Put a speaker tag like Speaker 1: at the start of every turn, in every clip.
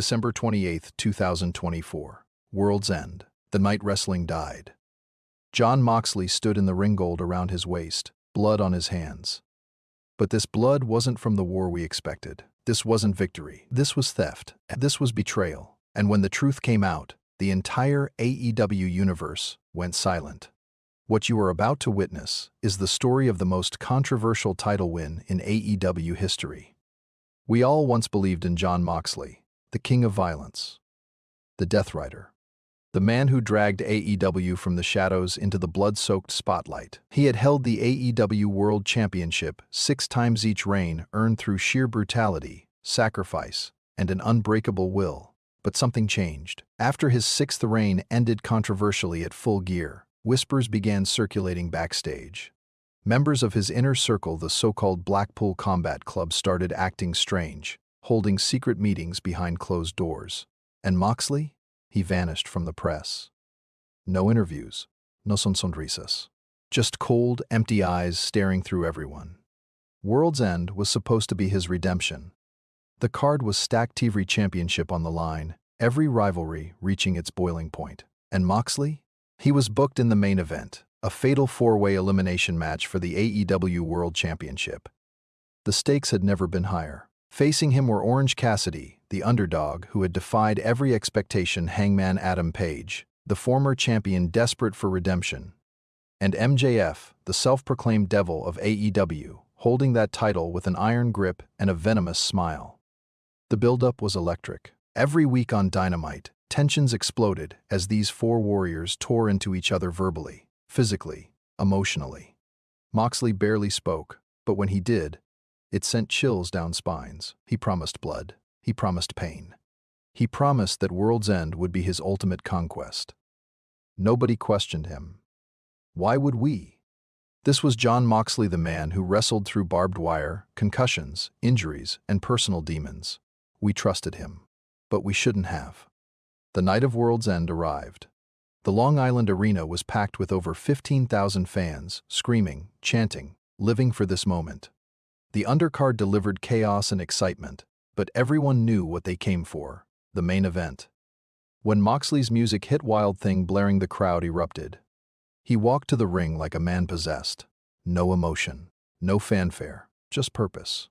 Speaker 1: December 28, 2024. World's End. The night wrestling died. Jon Moxley stood in the ring, gold around his waist, blood on his hands. But this blood wasn't from the war we expected. This wasn't victory. This was theft. This was betrayal. And when the truth came out, the entire AEW universe went silent. What you are about to witness is the story of the most controversial title win in AEW history. We all once believed in Jon Moxley, the king of violence, the Death Rider, the man who dragged AEW from the shadows into the blood-soaked spotlight. He had held the AEW World Championship 6 times, each reign earned through sheer brutality, sacrifice, and an unbreakable will. But something changed. After his 6th reign ended controversially at Full Gear, whispers began circulating backstage. Members of his inner circle, the so-called Blackpool Combat Club, started acting strange, holding secret meetings behind closed doors. And Moxley? He vanished from the press. No interviews, no sonrisas. Just cold, empty eyes staring through everyone. World's End was supposed to be his redemption. The card was stacked: TV championship on the line, every rivalry reaching its boiling point. And Moxley? He was booked in the main event, a fatal 4-way elimination match for the AEW World Championship. The stakes had never been higher. Facing him were Orange Cassidy, the underdog who had defied every expectation, Hangman Adam Page, the former champion desperate for redemption, and MJF, the self-proclaimed devil of AEW, holding that title with an iron grip and a venomous smile. The build-up was electric. Every week on Dynamite, tensions exploded as these 4 warriors tore into each other verbally, physically, emotionally. Moxley barely spoke, but when he did, it sent chills down spines. He promised blood. He promised pain. He promised that World's End would be his ultimate conquest. Nobody questioned him. Why would we? This was Jon Moxley, the man who wrestled through barbed wire, concussions, injuries, and personal demons. We trusted him. But we shouldn't have. The night of World's End arrived. The Long Island Arena was packed with over 15,000 fans, screaming, chanting, living for this moment. The undercard delivered chaos and excitement, but everyone knew what they came for: the main event. When Moxley's music hit, Wild Thing blaring, the crowd erupted. He walked to the ring like a man possessed. No emotion, no fanfare, just purpose.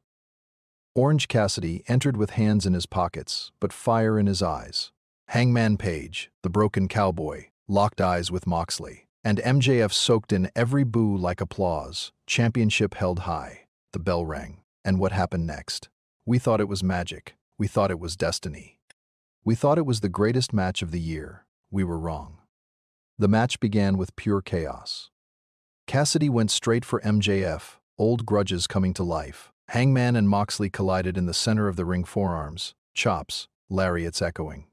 Speaker 1: Orange Cassidy entered with hands in his pockets, but fire in his eyes. Hangman Page, the broken cowboy, locked eyes with Moxley, and MJF soaked in every boo like applause. Championship held high. The bell rang. And what happened next? We thought it was magic. We thought it was destiny. We thought it was the greatest match of the year. We were wrong. The match began with pure chaos. Cassidy went straight for MJF, old grudges coming to life. Hangman and Moxley collided in the center of the ring, forearms, chops, lariats echoing.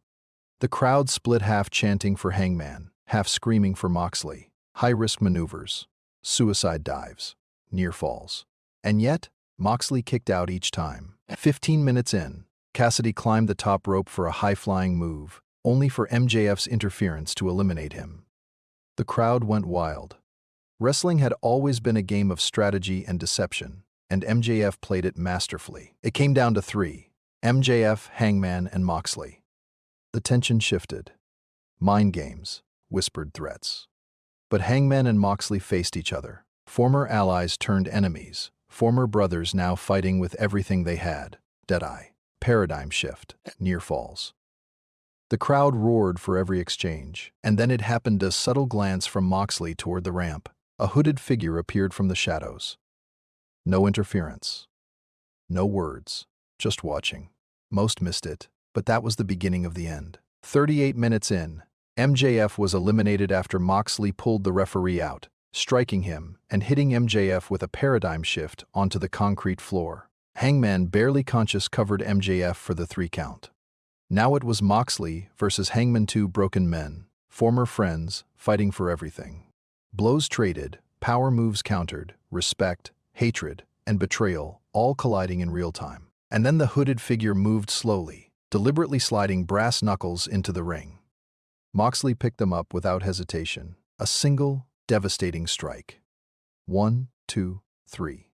Speaker 1: The crowd split, half chanting for Hangman, half screaming for Moxley. High-risk maneuvers, suicide dives, near falls. And yet, Moxley kicked out each time. 15 minutes in, Cassidy climbed the top rope for a high-flying move, only for MJF's interference to eliminate him. The crowd went wild. Wrestling had always been a game of strategy and deception, and MJF played it masterfully. It came down to 3: MJF, Hangman, and Moxley. The tension shifted. Mind games, whispered threats. But Hangman and Moxley faced each other. Former allies turned enemies. Former brothers now fighting with everything they had. Deadeye. Paradigm shift. Near falls. The crowd roared for every exchange. And then it happened. A subtle glance from Moxley toward the ramp. A hooded figure appeared from the shadows. No interference. No words. Just watching. Most missed it, but that was the beginning of the end. 38 minutes in, MJF was eliminated after Moxley pulled the referee out, striking him and hitting MJF with a paradigm shift onto the concrete floor. Hangman, barely conscious, covered MJF for the 3 count. Now it was Moxley versus Hangman, 2 broken men, former friends, fighting for everything. Blows traded, power moves countered, respect, hatred, and betrayal, all colliding in real time. And then the hooded figure moved slowly, deliberately sliding brass knuckles into the ring. Moxley picked them up without hesitation. A single, devastating strike. 1, 2, 3.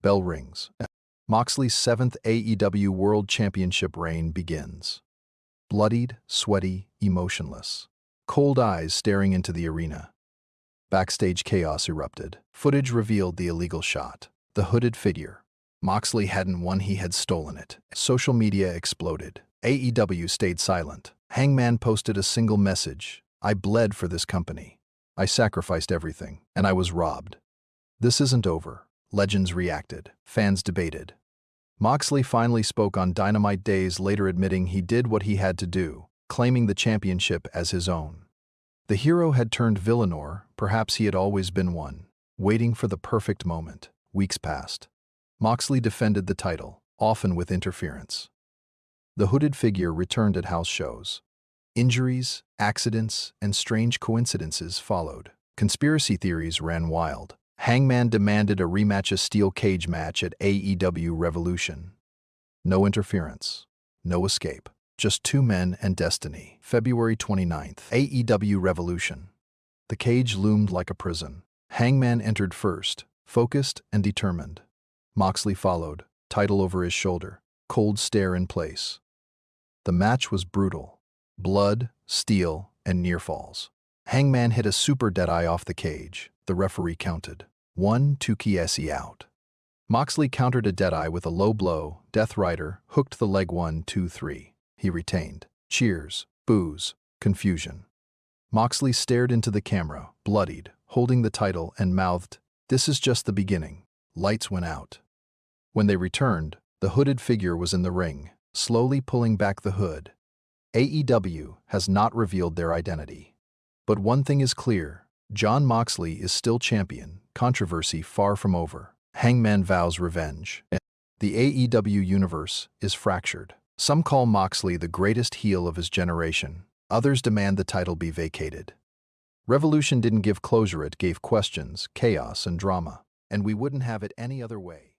Speaker 1: Bell rings. Moxley's 7th AEW World Championship reign begins. bloodied, sweaty, emotionless. Cold eyes staring into the arena. Backstage chaos erupted. Footage revealed the illegal shot. The hooded figure. Moxley hadn't won, he had stolen it. Social media exploded. AEW stayed silent. Hangman posted a single message. I bled for this company. I sacrificed everything, and I was robbed. This isn't over. Legends reacted. Fans debated. Moxley finally spoke on Dynamite days later, admitting he did what he had to do, claiming the championship as his own. The hero had turned villain, or perhaps he had always been one, waiting for the perfect moment. Weeks passed. Moxley defended the title, often with interference. The hooded figure returned at house shows. Injuries, accidents, and strange coincidences followed. Conspiracy theories ran wild. Hangman demanded a rematch, a steel cage match at AEW Revolution. No interference. No escape. Just two men and destiny. February 29th, AEW Revolution. The cage loomed like a prison. Hangman entered first, focused and determined. Moxley followed, title over his shoulder, cold stare in place. The match was brutal. Blood, steel, and near falls. Hangman hit a super deadeye off the cage. The referee counted. 1, 2 KSE out. Moxley countered a deadeye with a low blow. Death Rider hooked the leg. 1, 2, 3. He retained. Cheers, boos, confusion. Moxley stared into the camera, bloodied, holding the title, and mouthed, "This is just the beginning." Lights went out. When they returned, the hooded figure was in the ring, slowly pulling back the hood. AEW has not revealed their identity. But one thing is clear, Jon Moxley is still champion, controversy far from over. Hangman vows revenge. The AEW universe is fractured. Some call Moxley the greatest heel of his generation. Others demand the title be vacated. Revolution didn't give closure, it gave questions, chaos, and drama. And we wouldn't have it any other way.